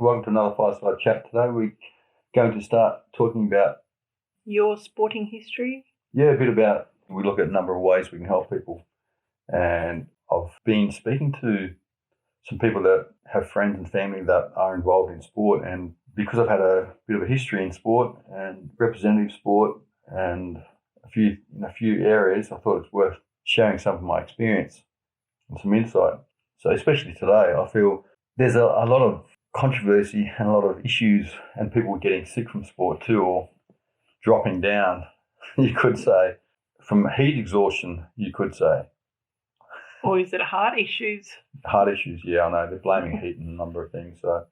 welcome to another Fireside Chat. Today we're going to start talking about your sporting history. A bit about, we look at a number of ways we can help people. And I've been speaking to some people that have friends and family that are involved in sport, and because I've had a bit of a history in sport and representative sport and in a few areas, I thought it's worth sharing some of my experience and some insight. So especially today, I feel there's a lot of controversy and a lot of issues, and people getting sick from sport too, or dropping down, you could say, from heat exhaustion, you could say. Or is it heart issues? Heart issues, yeah, I know. They're blaming heat and a number of things. So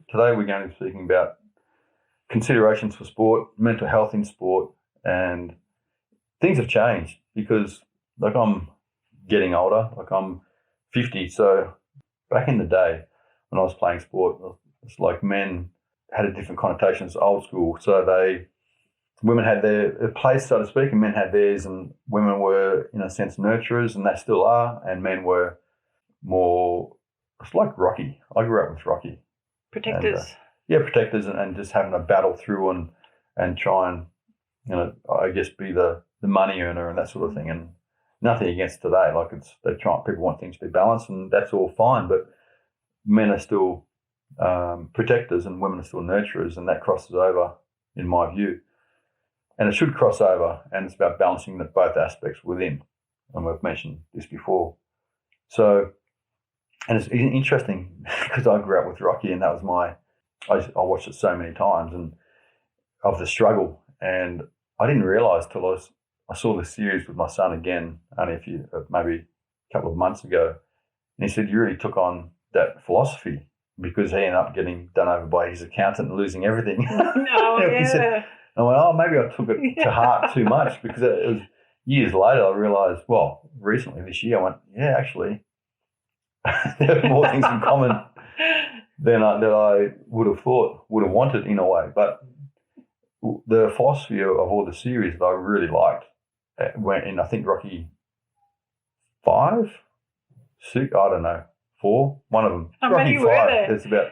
today we're going to be speaking about considerations for sport, mental health in sport, and things have changed because, like, I'm getting older, like I'm 50, so back in the day when I was playing sport, it's like men had a different connotation. It's old school, so women had their place, so to speak, and men had theirs, and women were, in a sense, nurturers, and they still are, and men were more, it's like Rocky. I grew up with Rocky. Protectors. And, protectors, and just having to battle through and try and, I guess, be the money earner and that sort of thing. And nothing against today. Like, people want things to be balanced, and that's all fine, but men are still protectors and women are still nurturers, and that crosses over, in my view. And it should cross over, and it's about balancing both aspects within. And we've mentioned this before. So, and it's interesting because I grew up with Rocky, and that was I watched it so many times, and of the struggle. And I didn't realise till I saw the series with my son again, only maybe a couple of months ago. And he said, you really took on that philosophy, because he ended up getting done over by his accountant and losing everything. No, yeah. He said, I went, maybe I took it to heart too much, because it was years later I realised, recently this year, I went, actually, there are more things in common than that I would have wanted in a way. But the philosophy of all the series that I really liked went in, I think, Rocky 5, 6, I don't know, 4, one of them. Rocky 5, there's about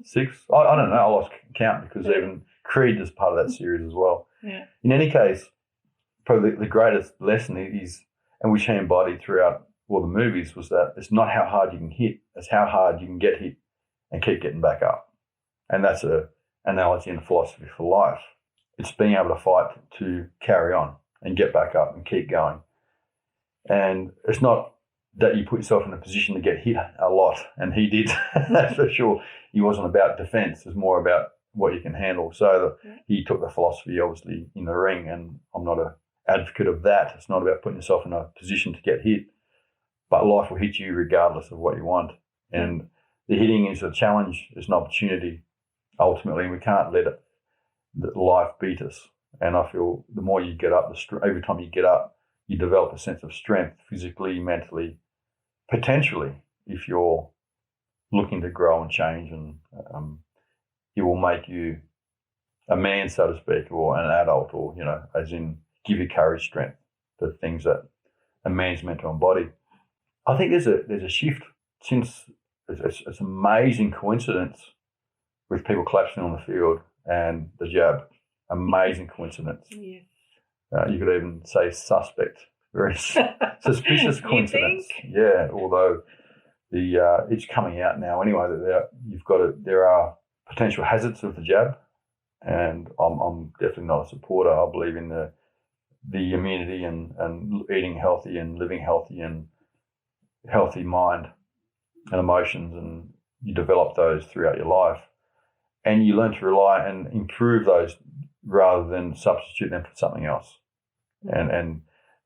6. I don't know, I lost count, because even Creed is part of that series as well. Yeah. In any case, probably the greatest lesson is, and which he embodied throughout all the movies, was that it's not how hard you can hit, it's how hard you can get hit and keep getting back up. And that's an analogy and a philosophy for life. It's being able to fight to carry on and get back up and keep going. And it's not that you put yourself in a position to get hit a lot, and he did, that's for sure. He wasn't about defence, it was more about what you can handle. So he took the philosophy, obviously, in the ring, and I'm not an advocate of that. It's not about putting yourself in a position to get hit, but life will hit you regardless of what you want. And the hitting is a challenge, it's an opportunity, ultimately, and we can't let life beat us. And I feel the more you get up, every time you get up, you develop a sense of strength, physically, mentally, potentially, if you're looking to grow and change, and it will make you a man, so to speak, or an adult, or, as in give you courage, strength, the things that a man's meant to embody. I think there's a shift since it's an amazing coincidence with people collapsing on the field and the jab. Amazing coincidence. Yes. You could even say suspect. Very suspicious coincidence. Yeah, although it's coming out now anyway that there are potential hazards of the jab, and I'm definitely not a supporter. I believe in the immunity and eating healthy and living healthy and healthy mind and emotions, and you develop those throughout your life, and you learn to rely and improve those rather than substitute them for something else. And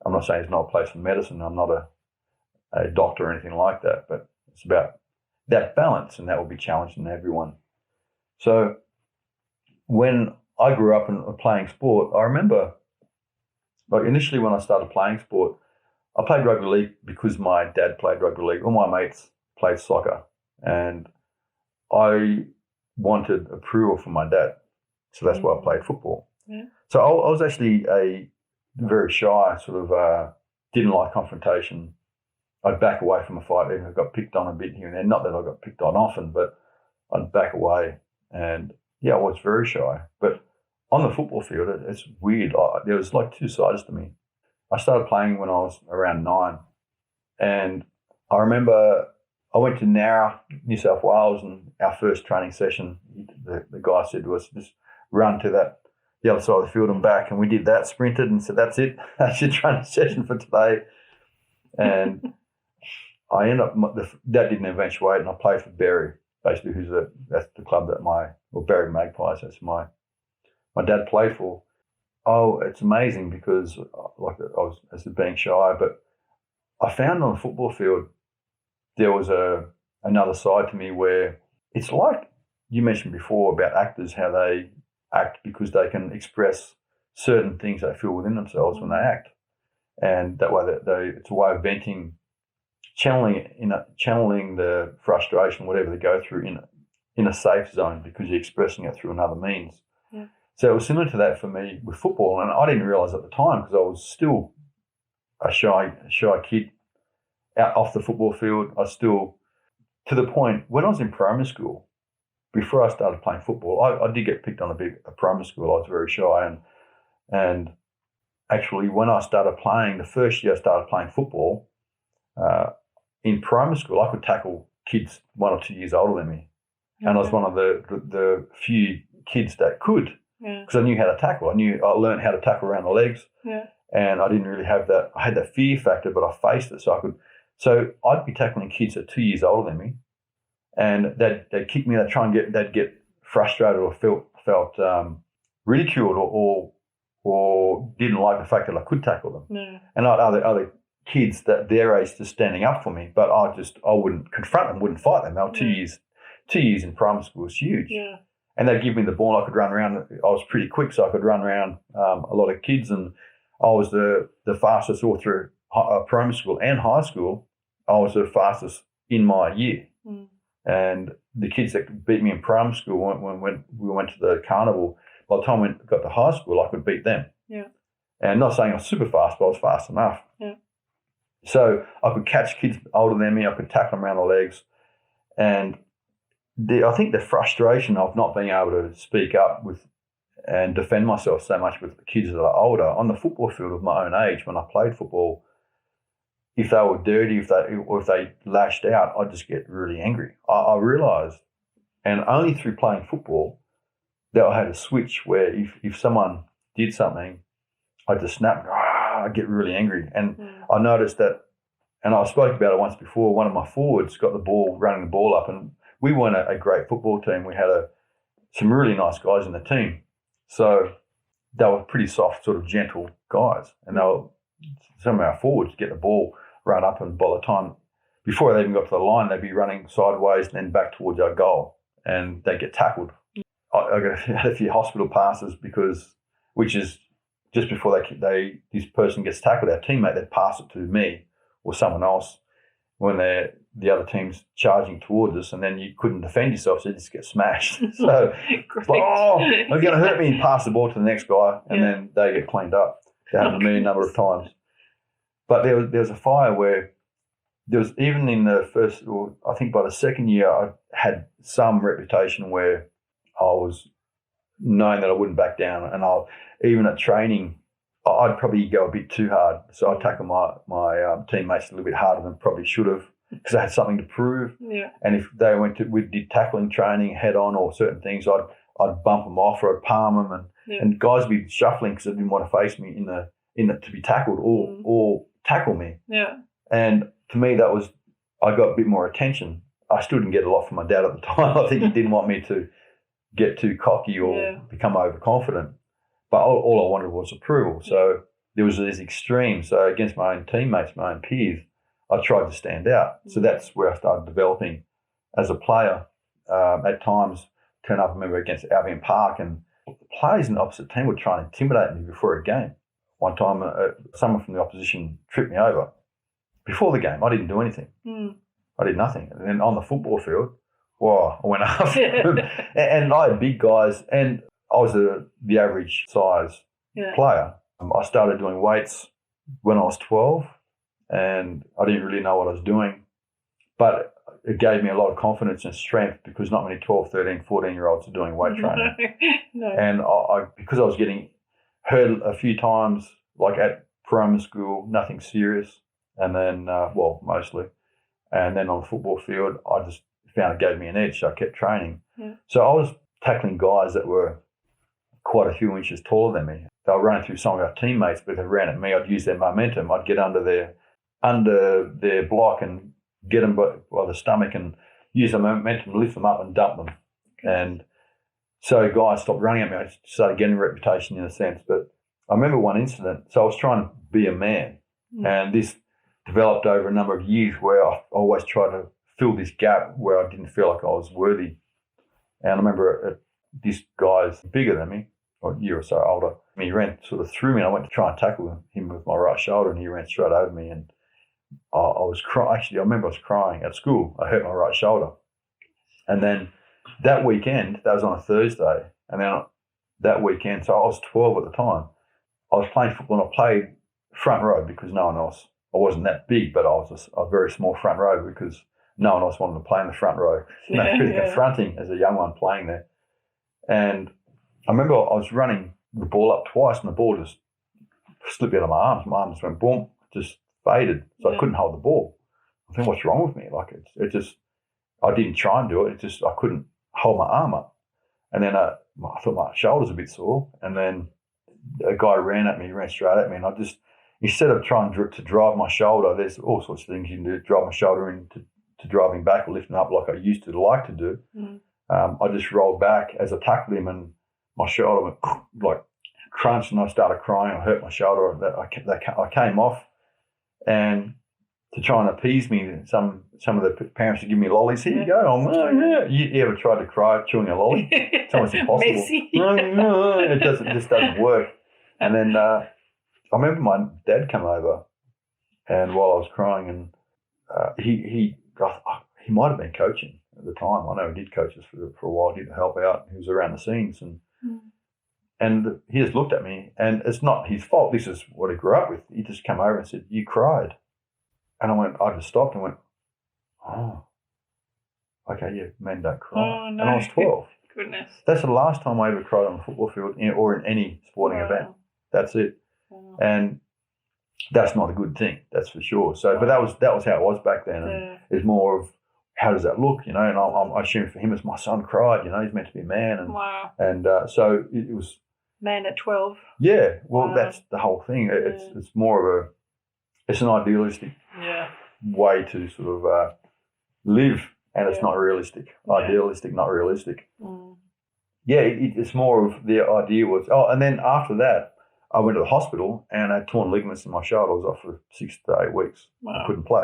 I'm not saying it's not a place for medicine. I'm not a doctor or anything like that, but it's about that balance, and that will be challenged in everyone. So when I grew up and playing sport, I remember, like, initially when I started playing sport, I played rugby league because my dad played rugby league. All my mates played soccer, and I wanted approval from my dad. So that's why I played football. Yeah. So I was actually a very shy, sort of didn't like confrontation. I'd back away from a fight, even if I got picked on a bit here and there. Not that I got picked on often, but I'd back away And yeah, I was very shy. But on the football field, it's weird. There was like two sides to me. I started playing when I was around 9. And I remember I went to Nowra, New South Wales, and our first training session, the guy said to us, just run to the other side of the field and back. And we did that, sprinted, and said, that's it. That's your training session for today. And I ended up, that didn't eventuate, and I played for Berry, basically, that's the club that Berry Magpies, that's my dad played for. Oh, it's amazing because, like, I was as being shy, but I found on the football field there was another side to me where it's like you mentioned before about actors, how they act because they can express certain things they feel within themselves when they act, and that way it's a way of venting, channeling the frustration, whatever they go through, in a safe zone because you're expressing it through another means. Yeah. So it was similar to that for me with football, and I didn't realise at the time because I was still a shy kid out off the football field. I still, to the point when I was in primary school, before I started playing football, I did get picked on a bit at primary school. I was very shy, and actually when I started playing, the first year I started playing football, in primary school I could tackle kids 1 or 2 years older than me, and I was one of the few kids that could. Because I knew how to tackle. I learned how to tackle around the legs. Yeah. And I didn't really have that. I had that fear factor, but I faced it. So I'd be tackling kids that are 2 years older than me, and they'd kick me. They'd get frustrated or felt ridiculed or didn't like the fact that I could tackle them. No. And I had other kids that their age just standing up for me, but I wouldn't confront them, wouldn't fight them. They were 2 years. 2 years in primary school was huge. Yeah. And they'd give me the ball. I could run around. I was pretty quick, so I could run around a lot of kids. And I was the fastest all through primary school and high school. I was the fastest in my year. Mm. And the kids that beat me in primary school, when we went to the carnival, by the time we got to high school, I could beat them. Yeah. And not saying I was super fast, but I was fast enough. Yeah. So I could catch kids older than me. I could tackle them around the legs. And I think the frustration of not being able to speak up with and defend myself so much with the kids that are older on the football field of my own age when I played football, if they were dirty, if they lashed out, I'd just get really angry. I realised, and only through playing football, that I had a switch where if someone did something, I'd just snap, I'd get really angry. And I noticed that, and I spoke about it once before, one of my forwards got the ball, running the ball up, and we weren't a great football team. We had some really nice guys in the team. So they were pretty soft, sort of gentle guys. And some of our forwards get the ball, run up, and by the time, before they even got to the line, they'd be running sideways and then back towards our goal, and they'd get tackled. I had a few hospital passes which is just before this person gets tackled, our teammate, they'd pass it to me or someone else when the other team's charging towards us, and then you couldn't defend yourself, so you just get smashed. So it's like, they're going to hurt me, and pass the ball to the next guy, and then they get cleaned up. That happened to me a number of times. But there was a fire where there was, even in the first, or I think by the second year, I had some reputation where I was known that I wouldn't back down, and even at training, I'd probably go a bit too hard. So I'd tackle my teammates a little bit harder than probably should have, because I had something to prove. Yeah. And if they we did tackling training head on or certain things, I'd bump them off or I'd palm them, and guys would be shuffling because they didn't want to face me in the to be tackled or tackle me. Yeah. And to me, I got a bit more attention. I still didn't get a lot from my dad at the time. I think he didn't want me to get too cocky or become overconfident. But all I wanted was approval. So there was these extremes. So against my own teammates, my own peers, I tried to stand out. So that's where I started developing as a player. At times, turn up, I remember, against Albion Park, and the players in the opposite team would try and intimidate me before a game. One time, someone from the opposition tripped me over. Before the game, I didn't do anything. I did nothing. And then on the football field, I went after them. And I had big guys, and I was the average size player. I started doing weights when I was 12, and I didn't really know what I was doing. But it gave me a lot of confidence and strength because not many 12, 13, 14-year-olds are doing weight training. No. And because I was getting hurt a few times, like at primary school, nothing serious, and then, mostly. And then on the football field, I just found it gave me an edge, so I kept training. Yeah. So I was tackling guys that were quite a few inches taller than me. They were running through some of our teammates, but they ran at me. I'd use their momentum. I'd get under their block and get them by the stomach and use the momentum to lift them up and dump them. And so guys stopped running at me. I started getting a reputation in a sense. But I remember one incident. So I was trying to be a man. And this developed over a number of years where I always tried to fill this gap where I didn't feel like I was worthy. And I remember this guy's bigger than me, or a year or so older. He ran sort of through me, and I went to try and tackle him with my right shoulder, and he ran straight over me. And I was crying. Actually, I remember I was crying at school. I hurt my right shoulder. And then that weekend, that was on a Thursday, and then that weekend, so I was 12 at the time, I was playing football, and I played front row because no one else, I wasn't that big, but I was a very small front row because no one else wanted to play in the front row. Pretty confronting as a young one playing there. And I remember I was running the ball up twice, and the ball just slipped out of my arms. My arms went boom, just faded. So I couldn't hold the ball. I think, what's wrong with me? Like it just, I didn't try and do it. It just, I couldn't hold my arm up. And then I thought my shoulder's a bit sore. And then a guy ran straight at me. And I just, instead of trying to drive my shoulder, there's all sorts of things you can do, drive my shoulder into to driving back or lifting up like I used to like to do. I just rolled back as I tackled him, and my shoulder went like crunch, and I started crying. I hurt my shoulder. I came off, and to try and appease me, some of the parents would give me lollies. Here you go. You ever tried to cry chewing a lolly? It's almost impossible. It just doesn't work. And then I remember my dad came over, and while I was crying, and he might have been coaching at the time. I know he did coach us for a while. He did help out. He was around the scenes, and he just looked at me, and it's not his fault. This is what he grew up with. He just came over and said, "You cried," and I just stopped and went, "Oh, okay, yeah, men don't cry." Oh, no. And I was 12. Goodness. That's the last time I ever cried on the football field or in any sporting event. That's it. And that's not a good thing, that's for sure. So, but that was how it was back then. And it's more of, how does that look, And I assume for him, as my son cried, he's meant to be a man. And, and so it was. Man at 12. Yeah, well, that's the whole thing. It's more of it's an idealistic way to sort of live, and it's not realistic. Idealistic, not realistic. Yeah, it's more of the idea was, and then after that, I went to the hospital and I had torn ligaments in my shoulder. I was off for 6 to 8 weeks. I couldn't play.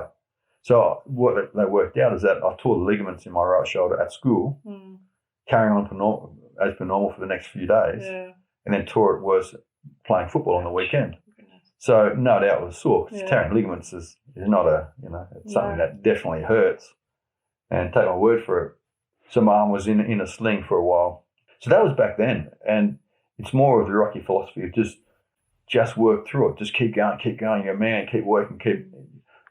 So what they worked out is that I tore the ligaments in my right shoulder at school, carrying on as per normal for the next few days, and then tore it worse playing football on the weekend. So no doubt it was sore, because tearing ligaments is not it's something that definitely hurts. And take my word for it. So my arm was in a sling for a while. So that was back then. And it's more of the Rocky philosophy of just work through it. Just keep going. You're a man. Keep working.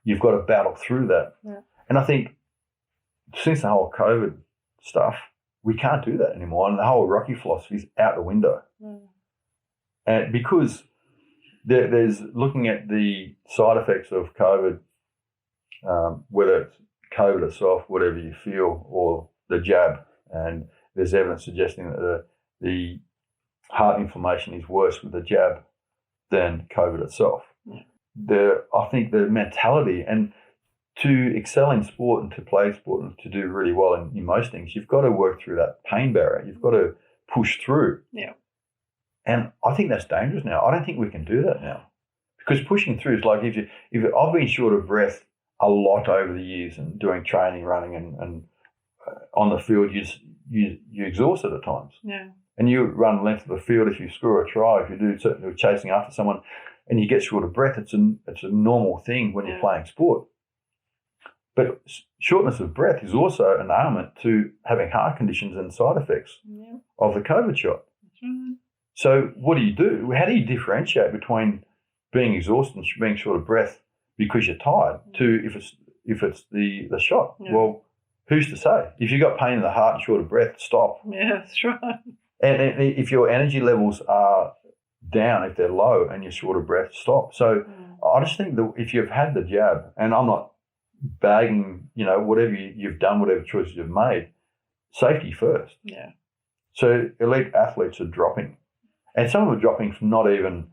You've got to battle through that. Yeah. And I think since the whole COVID stuff, we can't do that anymore. And the whole Rocky philosophy is out the window. And because there's looking at the side effects of COVID, whether it's COVID itself, whatever you feel, or the jab, and there's evidence suggesting that the heart inflammation is worse with the jab than COVID itself. I think the mentality, and to excel in sport and to play sport and to do really well in most things, you've got to work through that pain barrier. You've got to push through. Yeah. And I think that's dangerous now. I don't think we can do that now, because pushing through is like if I've been short of breath a lot over the years and doing training, running, and on the field, you're exhausted at times. Yeah. And you run the length of the field. If you score a try, if you're chasing after someone, and you get short of breath, it's a normal thing when you're playing sport. But shortness of breath is also an element to having heart conditions and side effects of the COVID shot. So what do you do? How do you differentiate between being exhausted and being short of breath because you're tired to if it's the shot? Yeah. Well, who's to say? If you've got pain in the heart and short of breath, stop. Yeah, that's right. And if your energy levels are down, if they're low and you're short of breath, stop. So I just think that if you've had the jab, and I'm not bagging, whatever you've done, whatever choices you've made, safety first. Yeah. So elite athletes are dropping. And some of them are dropping from not even,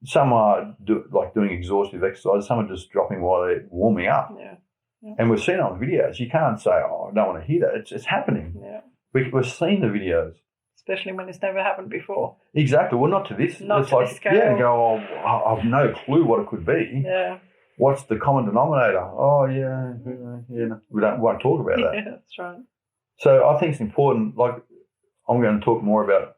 some are doing exhaustive exercise, some are just dropping while they're warming up. Yeah. And we've seen it on videos. You can't say, I don't want to hear that. It's happening. Yeah. We've seen the videos. Especially when it's never happened before. Exactly. Well, not to this. Not it's to like, this scale. yeah, and go, I've no clue what it could be. Yeah. What's the common denominator? Oh, yeah. No. We won't talk about that. Yeah, that's right. So I think it's important, like I'm going to talk more about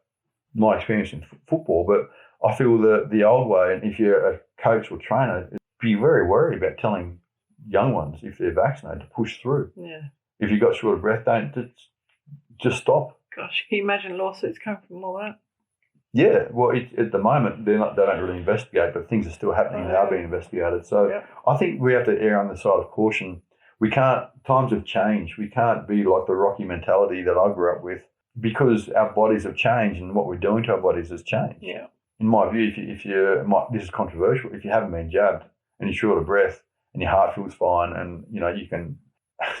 my experience in football, but I feel the old way, and if you're a coach or trainer, be very worried about telling young ones, if they're vaccinated, to push through. Yeah. If you've got short of breath, don't just stop. Gosh, can you imagine lawsuits coming from all that? Yeah, well, at the moment, they don't really investigate, but things are still happening. They are being investigated. So I think we have to err on the side of caution. We can't, times have changed. We can't be like the Rocky mentality that I grew up with, because our bodies have changed and what we're doing to our bodies has changed. Yeah. In my view, this is controversial, if you haven't been jabbed and you're short of breath and your heart feels fine and, you can,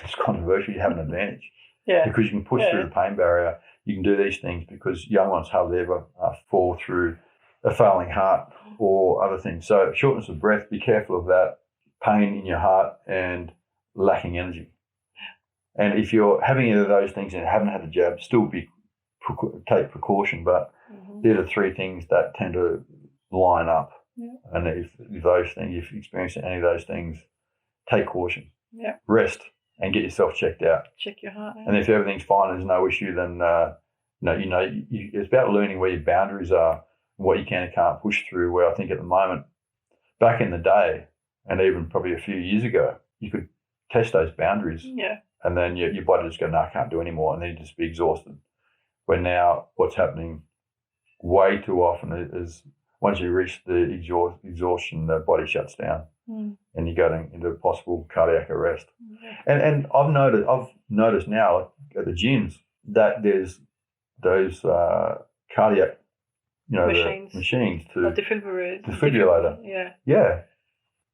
it's controversial, you have an advantage. Yeah. Because you can push through the pain barrier. You can do these things because young ones hardly ever fall through a failing heart or other things. So shortness of breath, be careful of that, pain in your heart and lacking energy. And if you're having either of those things and haven't had the jab, still take precaution. But they're the three things that tend to line up. Yeah. And if those things, if you experience any of those things, take caution. Yeah. Rest and get yourself checked out. Check your heart out. And if everything's fine and there's no issue, then it's about learning where your boundaries are, what you can and can't push through. Where I think at the moment, back in the day, and even probably a few years ago, you could test those boundaries. Yeah. And then your body just go, no, I can't do anymore, and then you just be exhausted. Where now what's happening way too often is once you reach the exhaustion, the body shuts down and you go into possible cardiac arrest. Yeah. And I've noticed now, like at the gyms, that there's those cardiac, machines to defibrillator. Yeah. Yeah.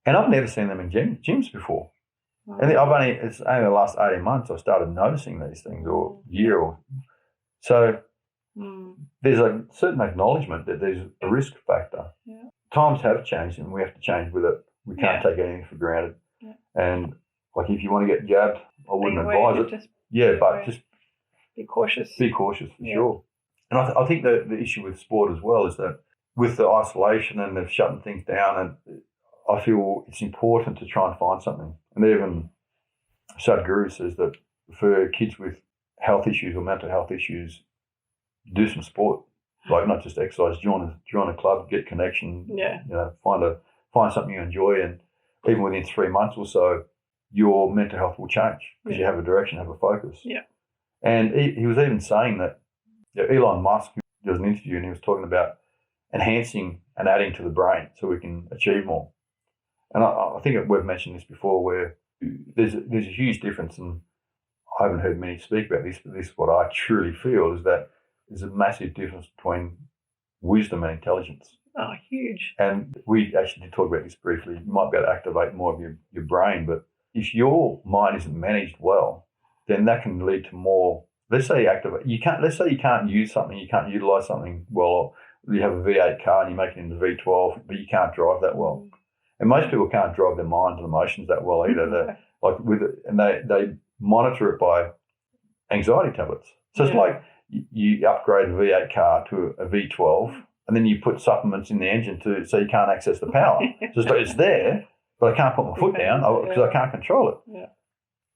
And I've never seen them in gyms before. And it's only the last 18 months I started noticing these things, or year or so. There's a certain acknowledgement that there's a risk factor. Yeah. Times have changed and we have to change with it. We can't take anything for granted. Yeah. And like if you want to get jabbed, I wouldn't advise it. But just be cautious. Be cautious for sure. And I think the issue with sport as well is that with the isolation and the shutting things down, and I feel it's important to try and find something. And even Sadhguru says that for kids with health issues or mental health issues, do some sport, like not just exercise. Join a club, get connection. Yeah. Find something you enjoy, and even within 3 months or so, your mental health will change because you have a direction, have a focus. Yeah. And he was even saying that Elon Musk does an interview and he was talking about enhancing and adding to the brain so we can achieve more. And I think we've mentioned this before, where there's a huge difference, and I haven't heard many speak about this, but this is what I truly feel, is that there's a massive difference between wisdom and intelligence. Oh, huge. And we actually did talk about this briefly. You might be able to activate more of your brain, but if your mind isn't managed well, then that can lead to more. Let's say you can't use something, you can't utilize something well. You have a V8 car and you make it into V12, but you can't drive that well. And most people can't drive their minds and emotions that well either. They monitor it by anxiety tablets. So it's like you upgrade a V8 car to a V12, and then you put supplements in the engine so you can't access the power. So it's there, but I can't put my foot down because I can't control it. Yeah.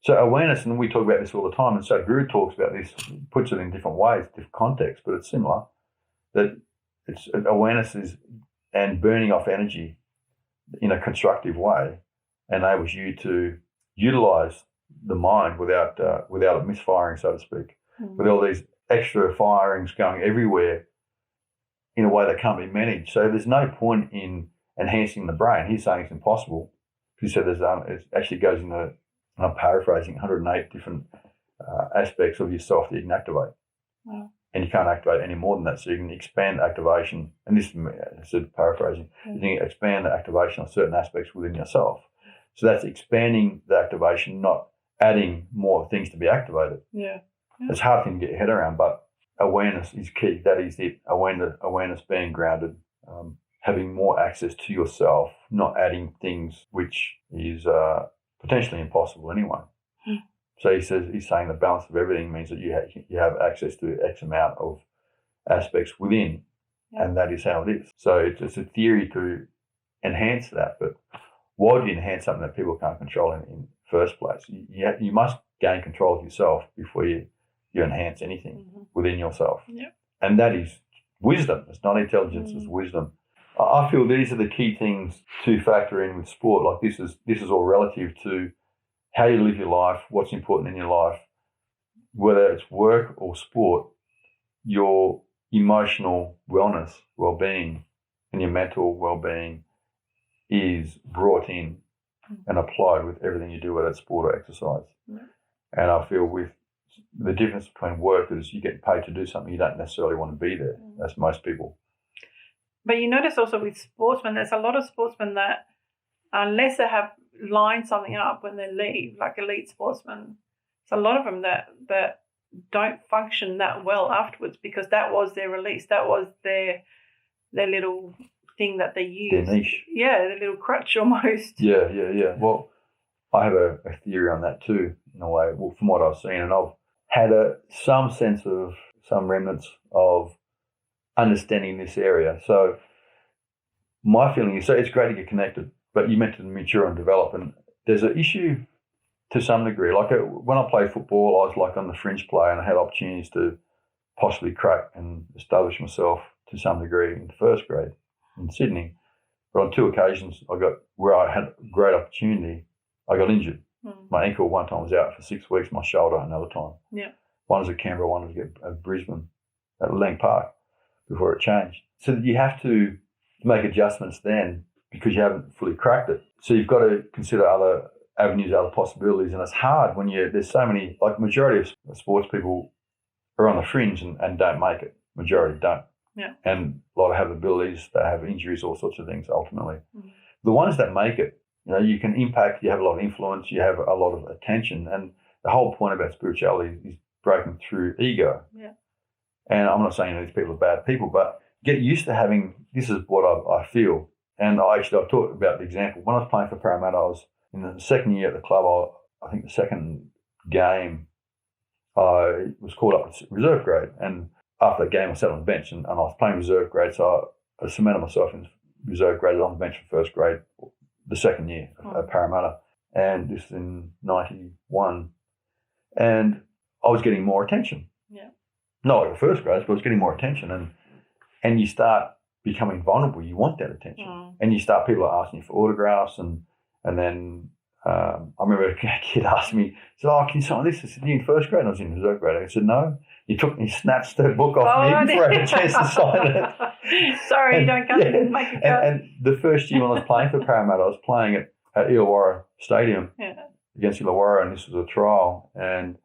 So awareness, and we talk about this all the time, and Sadhguru talks about this, puts it in different ways, different contexts, but it's similar. That it's awareness and burning off energy in a constructive way enables you to utilize the mind without it misfiring, so to speak, with all these extra firings going everywhere in a way that can't be managed. So there's no point in enhancing the brain. He's saying it's impossible. He said it actually goes into, I'm paraphrasing, 108 different aspects of yourself that you can activate. Wow. And you can't activate any more than that. So you can expand activation, and this is paraphrasing, you can expand the activation of certain aspects within yourself. So that's expanding the activation, not adding more things to be activated. Yeah. It's a hard thing to get your head around, but awareness is key. That is it. Awareness, being grounded, having more access to yourself, not adding things which is potentially impossible anyway. So he's saying the balance of everything means that you have access to X amount of aspects within, and that is how it is. So it's a theory to enhance that, but why do you enhance something that people can't control in the first place? You must gain control of yourself before you enhance anything within yourself. Yep. And that is wisdom. It's not intelligence, it's wisdom. I feel these are the key things to factor in with sport. Like this is all relative to how you live your life, what's important in your life, whether it's work or sport. Your emotional wellness, well-being, and your mental well-being is brought in and applied with everything you do, whether it's sport or exercise. And I feel with the difference between work is you get paid to do something, you don't necessarily want to be there. That's most people. But you notice also with sportsmen, there's a lot of sportsmen that unless they have lined something up when they leave, like elite sportsmen, there's a lot of them that don't function that well afterwards because that was their release. That was their little thing that they use. Their niche. Yeah, their little crutch almost. Yeah. Well, I have a theory on that too, in a way, from what I've seen. And I've had some sense of some remnants of understanding this area. So my feeling is, so it's great to get connected, but you mentioned mature and develop, and there's an issue to some degree. Like when I played football, I was like on the fringe player and I had opportunities to possibly crack and establish myself to some degree in first grade in Sydney. But on two occasions where I had great opportunity, I got injured. My ankle one time was out for 6 weeks, my shoulder another time. Yeah. One was at Canberra, one was at Brisbane, at Lang Park, before it changed. So you have to make adjustments then because you haven't fully cracked it. So you've got to consider other avenues, other possibilities, and it's hard when there's so many, like majority of sports people are on the fringe and don't make it. Majority don't. Yeah. And a lot have abilities, they have injuries, all sorts of things ultimately. The ones that make it, you can impact, you have a lot of influence, you have a lot of attention, and the whole point about spirituality is breaking through ego. Yeah. And I'm not saying these people are bad people, but get used to having, this is what I feel. And I've talked about the example. When I was playing for Parramatta, I was in the second year at the club. I think the second game, I was called up to reserve grade. And after the game, I sat on the bench and I was playing reserve grade. So I cemented myself in reserve grade on the bench for first grade, the second year at Parramatta. And this is in 91. And I was getting more attention. Yeah. Not like the first grade, but I was getting more attention. And you start becoming vulnerable. You want that attention. And people are asking you for autographs. And then I remember a kid asked me, he said, can you sign this? I said, you in first grade? And I was in reserve grade. I said, no. He snatched the book off me before I had a chance to sign it. Sorry, you don't come and make a cut. And the first year when I was playing for Parramatta, I was playing at Illawarra Stadium against Illawarra, and this was a trial. And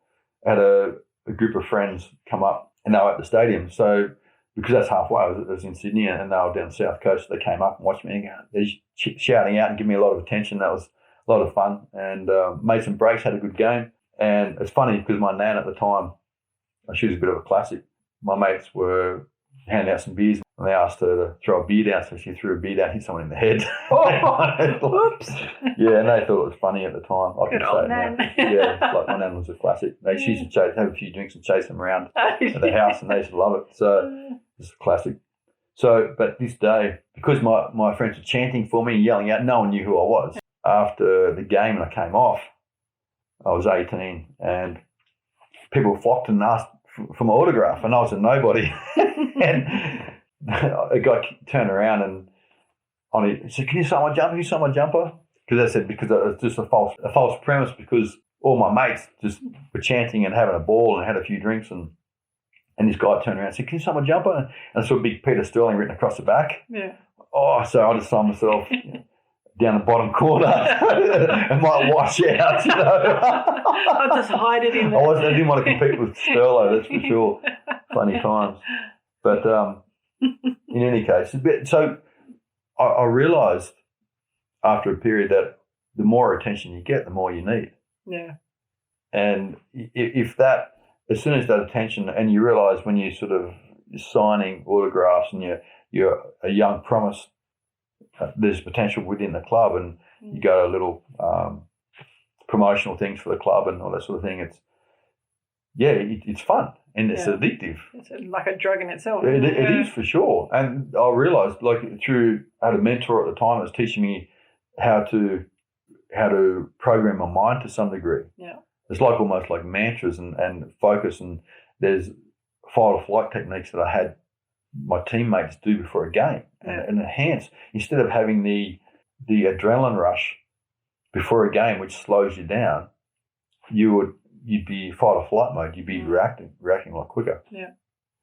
I had a group of friends come up, and they were at the stadium. So because that's halfway, I was in Sydney, and they were down the south coast. They came up and watched me, and they're shouting out and giving me a lot of attention. That was a lot of fun, and made some breaks, had a good game. And it's funny because my nan at the time, she was a bit of a classic. My mates were handing out some beers, and they asked her to throw a beer down, so she threw a beer down, hit someone in the head. Oops. Yeah, and they thought it was funny at the time. I Good old nan. Yeah, like my nan was a classic. She used to have a few drinks and chase them around at the house, and they used to love it. So it's a classic. So, but this day, because my friends were chanting for me and yelling out, no one knew who I was. After the game and I came off, I was 18, and people flocked and asked for my autograph, and I was a nobody. And a guy turned around and he said, "Can you sign my jumper? Can you sign my jumper?" Because I said, because it was just a false premise, because all my mates just were chanting and having a ball and had a few drinks, and this guy turned around and said, "Can you sign my jumper?" And I saw big Peter Sterling written across the back. Yeah. Oh, so I just signed myself. down the bottom corner and might wash out, you know. I'll just hide it in there. I didn't want to compete with Sterlo, that's for sure. Funny times. But in any case, so I realised after a period that the more attention you get, the more you need. Yeah. And if that, as soon as that attention, and you realise when you sort of signing autographs and you're a young promise, there's potential within the club, and you go to little promotional things for the club and all that sort of thing. It's fun and it's addictive. It's like a drug in itself. It is for sure. And I realised, like, I had a mentor at the time that was teaching me how to program my mind to some degree. Yeah. It's like almost like mantras and focus, and there's fight or flight techniques that I had my teammates do before a game and enhance, instead of having the adrenaline rush before a game, which slows you down, you'd be fight or flight mode. You'd be reacting a lot quicker. Yeah.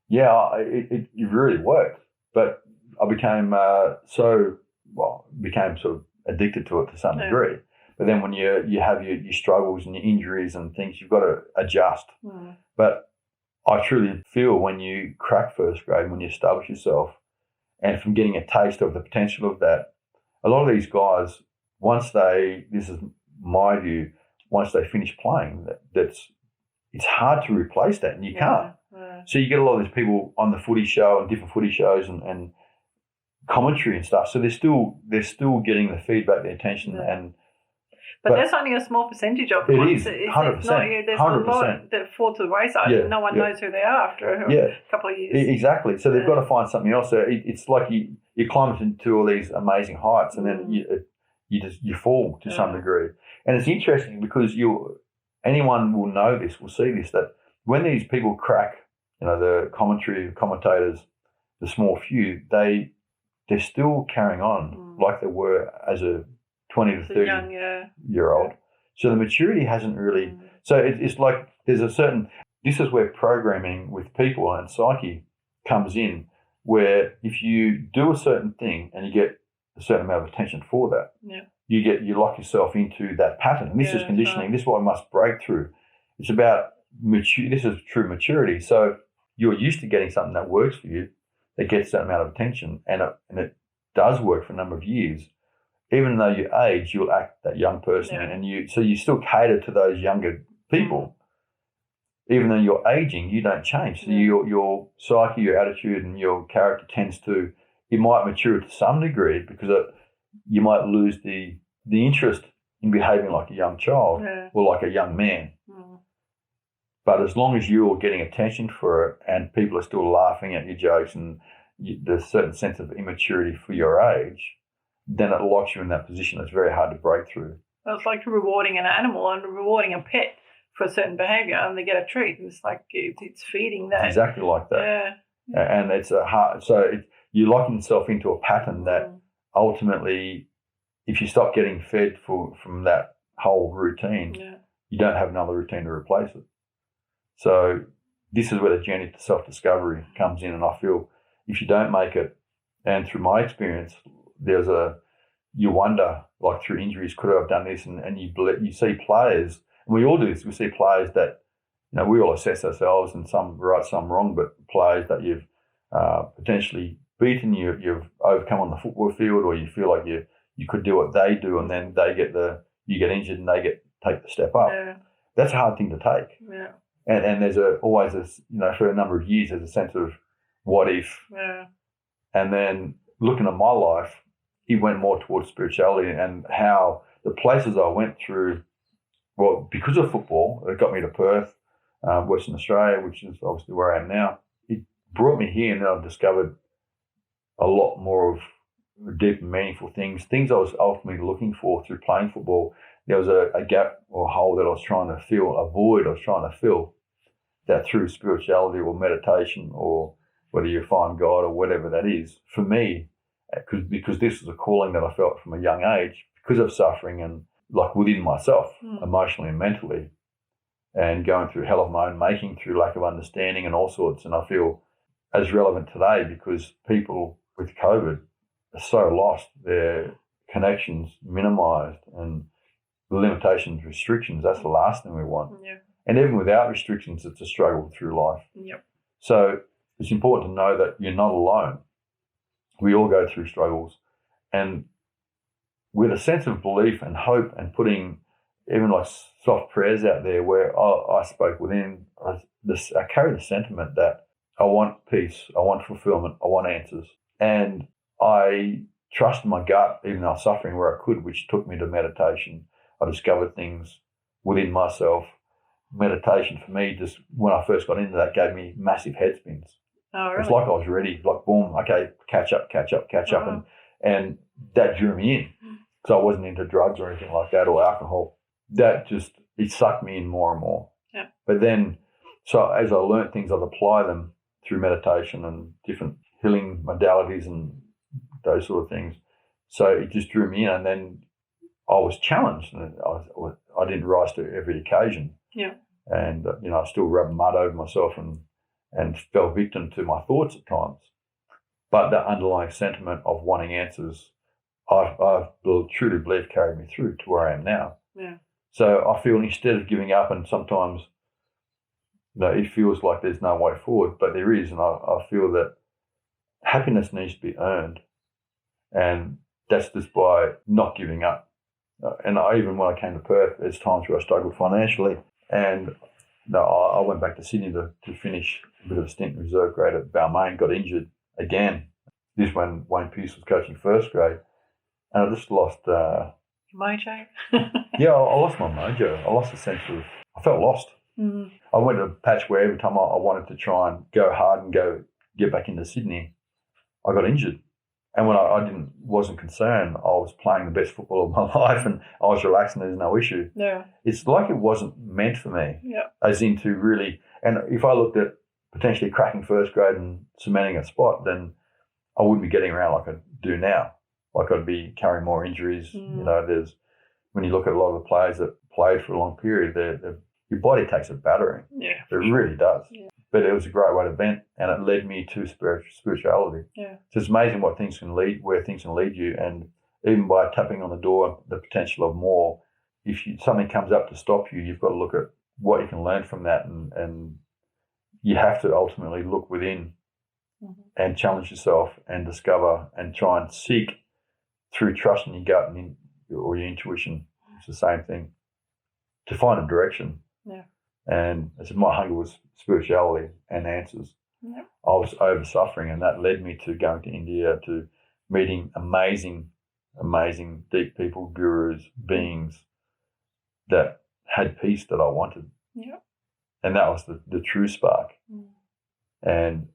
Yeah, it really worked, but I became became sort of addicted to it to some degree. But then when you have your struggles and your injuries and things, you've got to adjust. Mm. But I truly feel when you crack first grade, when you establish yourself, and from getting a taste of the potential of that, a lot of these guys, this is my view, once they finish playing, it's hard to replace that, and you can't. Yeah. So you get a lot of these people on the footy show and different footy shows and commentary and stuff. So they're still getting the feedback, the attention, But that's only a small percentage of it. It Is 100%. There's 100%. A lot that fall to the wayside. Yeah, no one knows who they are after a couple of years. Exactly. So they've got to find something else. So it's like you climb into all these amazing heights, and then you fall to some degree. And it's interesting because anyone will know this, will see this, that when these people crack, the commentators, the small few, they're still carrying on like they were as a 20 to 30 year old. So the maturity hasn't really, so it's like there's this is where programming with people and psyche comes in, where if you do a certain thing and you get a certain amount of attention for that, you lock yourself into that pattern. And this is conditioning. Right. This is what I must break through. It's about this is true maturity. So you're used to getting something that works for you, that gets that amount of attention, and it does work for a number of years. Even though you age, you'll act that young person, and you still cater to those younger people. Even though you're aging, you don't change. So your psyche, your attitude, and your character it might mature to some degree, because you might lose the interest in behaving like a young child or like a young man. Mm. But as long as you're getting attention for it and people are still laughing at your jokes and there's a certain sense of immaturity for your age, then it locks you in that position that's very hard to break through. Well, it's like rewarding an animal and rewarding a pet for a certain behaviour, and they get a treat. It's like it's feeding that. It's exactly like that. Yeah. And it's you're locking yourself into a pattern that ultimately, if you stop getting fed from that whole routine, you don't have another routine to replace it. So this is where the journey to self-discovery comes in, and I feel if you don't make it, and through my experience, you wonder, like through injuries, could I have done this? And you see players, and we all do this, we see players that, we all assess ourselves, and some right, some wrong, but players that you've potentially beaten, you've overcome on the football field, or you feel like you could do what they do, and then you get injured and they take the step up. Yeah. That's a hard thing to take. Yeah. And there's always this, for a number of years, there's a sense of what if. Yeah. And then looking at my life, it went more towards spirituality and how the places I went through, well, because of football, it got me to Perth, Western Australia, which is obviously where I am now. It brought me here, and then I've discovered a lot more of deep and meaningful things I was ultimately looking for through playing football. There was a gap or hole that I was trying to fill, a void I was trying to fill, that through spirituality or meditation, or whether you find God or whatever that is, for me, because this was a calling that I felt from a young age, because of suffering and like within myself, emotionally and mentally, and going through hell of my own making through lack of understanding and all sorts. And I feel as relevant today because people with COVID are so lost. They're connections minimized and the limitations, restrictions, that's the last thing we want. Yeah. And even without restrictions, it's a struggle through life. Yep. So it's important to know that you're not alone. We all go through struggles. And with a sense of belief and hope and putting even like soft prayers out there where I spoke within, I carry the sentiment that I want peace, I want fulfillment, I want answers. And I trusted my gut, even though I was suffering where I could, which took me to meditation. I discovered things within myself. Meditation for me, just when I first got into that, gave me massive head spins. Oh, really? It's like I was ready, like boom, okay, catch up. And that drew me in. So I wasn't into drugs or anything like that or alcohol. That just, it sucked me in more and more. Yeah. But then, so as I learned things, I'd apply them through meditation and different healing modalities and those sort of things. So it just drew me in, and then I was challenged, and I didn't rise to every occasion. Yeah. And, I still rubbed mud over myself and fell victim to my thoughts at times. But that underlying sentiment of wanting answers, I truly believe carried me through to where I am now. Yeah. So I feel instead of giving up, and sometimes it feels like there's no way forward, but there is, and I feel that happiness needs to be earned, and that's just by not giving up. And even when I came to Perth, there's times where I struggled financially, and I went back to Sydney to finish a bit of a stint in reserve grade at Balmain, got injured again. This when Wayne Pearce was coaching first grade, and I just lost... mojo? Yeah, I lost my mojo. I lost the sense of... I felt lost. Mm. I went to a patch where every time I wanted to try and go hard and get back into Sydney, I got injured. And when I wasn't concerned, I was playing the best football of my life and I was relaxed and there's no issue. Yeah. It's like it wasn't meant for me. Yeah. As into really... And if I looked at potentially cracking first grade and cementing a spot, then I wouldn't be getting around like I do now. Like I'd be carrying more injuries. Mm. When you look at a lot of the players that played for a long period, your body takes a battering. Yeah. It really does. Yeah. But it was a great way to vent, and it led me to spirituality. Yeah. So it's amazing where things can lead you, and even by tapping on the door, the potential of more. If something comes up to stop you, you've got to look at what you can learn from that, and you have to ultimately look within and challenge yourself and discover and try and seek through trusting your gut or your intuition. It's the same thing, to find a direction. Yeah. And my hunger was spirituality and answers. Yeah. I was over suffering, and that led me to going to India, to meeting amazing, amazing deep people, gurus, beings that had peace that I wanted. Yeah. And that was the true spark. Mm. And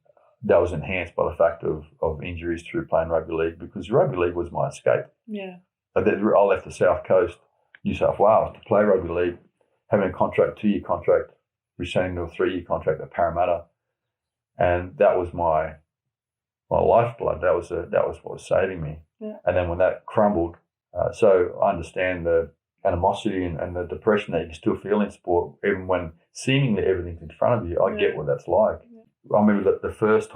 that was enhanced by the fact of injuries through playing rugby league, because rugby league was my escape. Yeah. I left the South Coast, New South Wales, to play rugby league, having a 2-year contract, returning to a 3-year contract at Parramatta. And that was my lifeblood. That was what was saving me. Yeah. And then when that crumbled, so I understand the animosity and the depression that you can still feel in sport, even when seemingly everything's in front of you. I get what that's like. Yeah. I remember that the first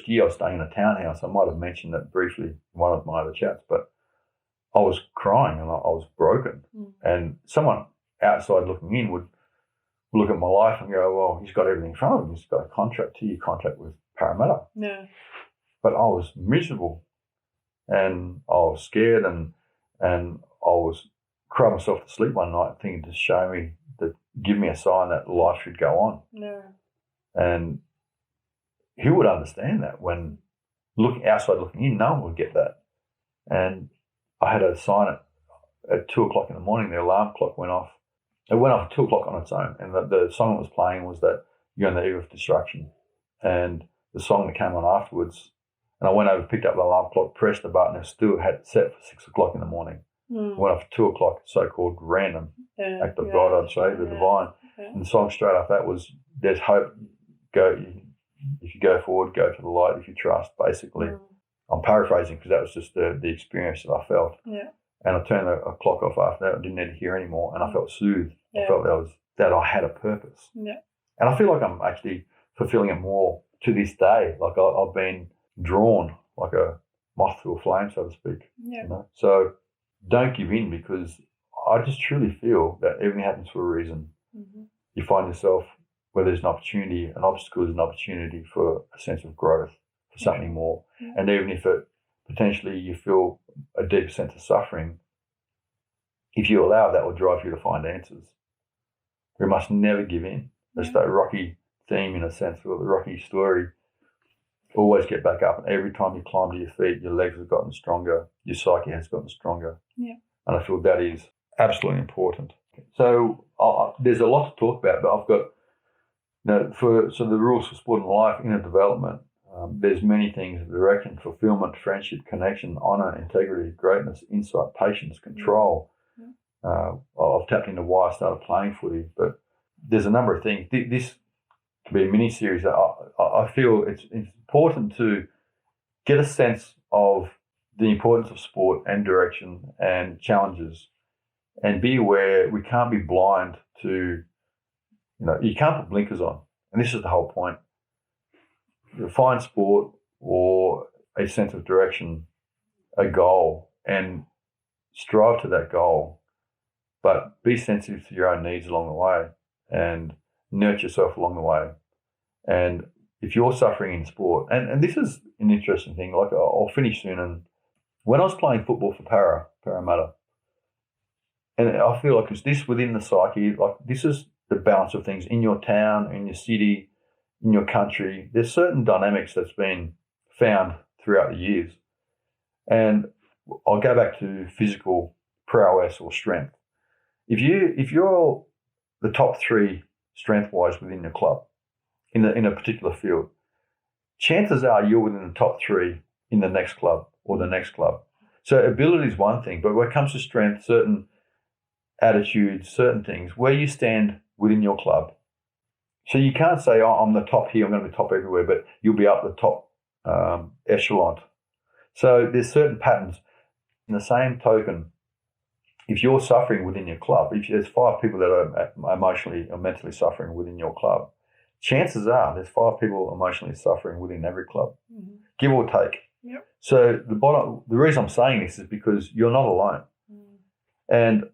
year I was staying in a townhouse. I might have mentioned that briefly in one of my other chats, but I was crying and I was broken. Mm. And someone outside looking in would look at my life and go, well, he's got everything in front of him. He's got a 2-year contract with Parramatta. Yeah. But I was miserable and I was scared and I was crying myself to sleep one night thinking to show me, to give me a sign that life should go on. Yeah. And who would understand that? When looking in, no one would get that. And I had a sign at 2:00 in the morning, the alarm clock went off. It went off at 2:00 on its own. And the song that was playing was that you're on the eve of destruction. And the song that came on afterwards, and I went over, picked up the alarm clock, pressed the button, and still had it set for 6:00 in the morning. Mm. Went off at 2:00, so-called random act of God, I'd say, the divine. Yeah. And the song straight after that was, there's hope. If you go forward, go to the light. If you trust, basically. Mm. I'm paraphrasing because that was just the experience that I felt. Yeah. And I turned the clock off after that. I didn't need to hear anymore, and I felt soothed. Yeah. I felt that I had a purpose. Yeah. And I feel like I'm actually fulfilling it more to this day. Like I've been drawn like a moth to a flame, so to speak. Yeah. You know? So don't give in, because I just truly feel that everything happens for a reason. Mm-hmm. You find yourself where there's an opportunity, an obstacle is an opportunity for a sense of growth, for something more. Yeah. And even if it potentially you feel a deep sense of suffering, if you allow that will drive you to find answers. We must never give in. It's that Rocky theme, in a sense, or the Rocky story. Always get back up. And every time you climb to your feet, your legs have gotten stronger, your psyche has gotten stronger. Yeah. And I feel that is absolutely important. So there's a lot to talk about, but I've got, so the rules for sport and life, inner development, there's many things: direction, fulfillment, friendship, connection, honor, integrity, greatness, insight, patience, control. I've tapped into why I started playing footy, but there's a number of things. This could be a mini series. I feel it's important to get a sense of the importance of sport and direction and challenges, and be aware we can't be blind to, you can't put blinkers on. And this is the whole point. Find sport or a sense of direction, a goal, and strive to that goal. But be sensitive to your own needs along the way and nurture yourself along the way. And if you're suffering in sport, and this is an interesting thing, like I'll finish soon. And when I was playing football for Parramatta, and I feel like it's this within the psyche, like this is the balance of things in your town, in your city, in your country. There's certain dynamics that's been found throughout the years. And I'll go back to physical prowess or strength. If you're the top three strength-wise within your club, in a particular field, chances are you're within the top three in the next club or the next club. So ability is one thing, but when it comes to strength, certain attitudes, certain things, where you stand within your club. So you can't say, I'm the top here, I'm going to be top everywhere, but you'll be up the top echelon. So there's certain patterns. In the same token, if you're suffering within your club, if there's 5 people that are emotionally or mentally suffering within your club, chances are there's 5 people emotionally suffering within every club, give or take. Yep. So the reason I'm saying this is because you're not alone. And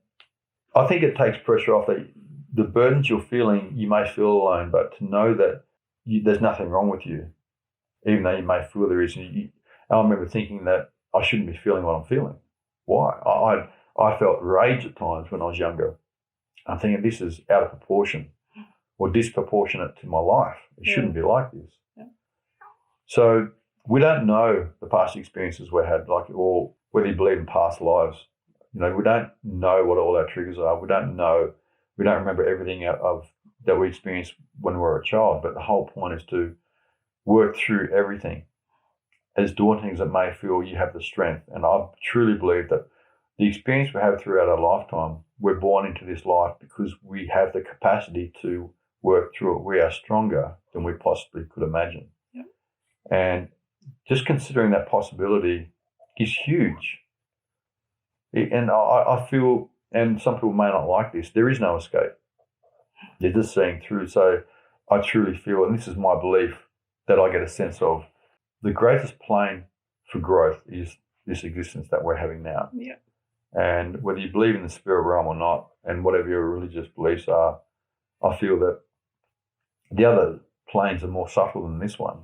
I think it takes pressure off that the burdens you're feeling, you may feel alone, but to know that there's nothing wrong with you, even though you may feel there is. I remember thinking that I shouldn't be feeling what I'm feeling. Why? I felt rage at times when I was younger. I'm thinking this is out of proportion or disproportionate to my life. It shouldn't be like this. Yeah. So we don't know the past experiences we had, or whether you believe in past lives. We don't know what all our triggers are. We don't remember everything that we experienced when we were a child. But the whole point is to work through everything. As daunting as it may feel, you have the strength. And I truly believe that the experience we have throughout our lifetime, we're born into this life because we have the capacity to work through it. We are stronger than we possibly could imagine. Yeah. And just considering that possibility is huge. And I feel, and some people may not like this, there is no escape. You're just seeing through. So I truly feel, and this is my belief, that I get a sense of the greatest plane for growth is this existence that we're having now. Yeah. And whether you believe in the spirit realm or not, and whatever your religious beliefs are, I feel that the other planes are more subtle than this one.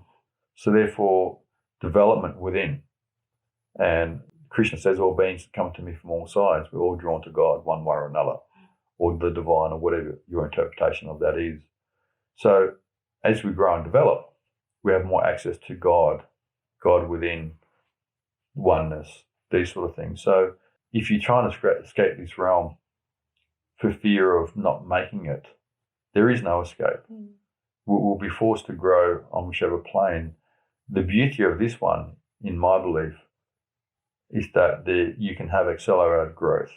So therefore, development within. And Krishna says, all beings come to me from all sides. We're all drawn to God one way or another, or the divine, or whatever your interpretation of that is. So as we grow and develop, we have more access to God within, oneness, these sort of things. So if you're trying to escape this realm for fear of not making it, there is no escape. We'll be forced to grow on whichever plane. The beauty of this one, in my belief, is that you can have accelerated growth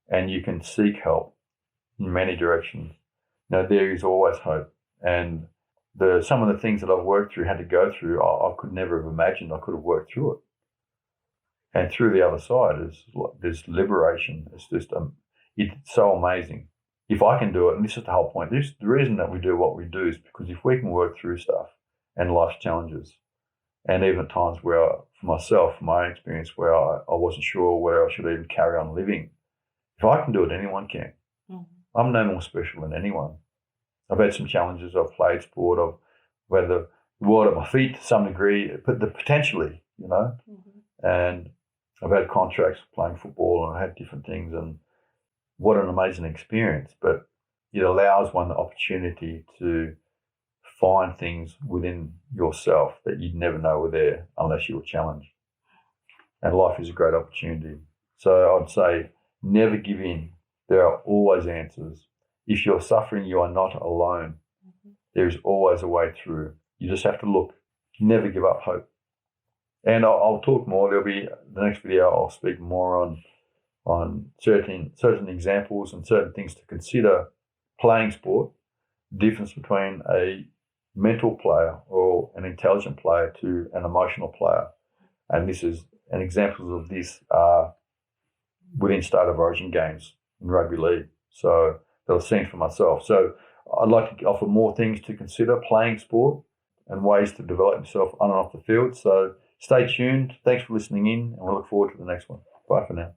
and you can seek help in many directions. Now, there is always hope. And some of the things that I've worked through, had to go through, I could never have imagined I could have worked through it. And through the other side there's liberation. It's just it's so amazing. If I can do it, and this is the whole point, the reason that we do what we do is because if we can work through stuff and life's challenges, and even at times where for myself, my experience where I wasn't sure whether I should even carry on living. If I can do it, anyone can. Mhm. I'm no more special than anyone. I've had some challenges. I've played sport. I've had the world at my feet to some degree, but potentially, and I've had contracts playing football and I had different things, and what an amazing experience. But it allows one the opportunity to find things within yourself that you'd never know were there unless you were challenged. And life is a great opportunity. So I'd say never give in. There are always answers. If you're suffering, you are not alone. There is always a way through. You just have to look. Never give up hope. And I'll talk more. There'll be the next video. I'll speak more on certain examples and certain things to consider playing sport. Difference between a mental player or an intelligent player to an emotional player, and examples of this are within State of Origin games in rugby league. So that I've seen for myself. So I'd like to offer more things to consider playing sport and ways to develop yourself on and off the field. So stay tuned. Thanks for listening in, and we look forward to the next one. Bye for now.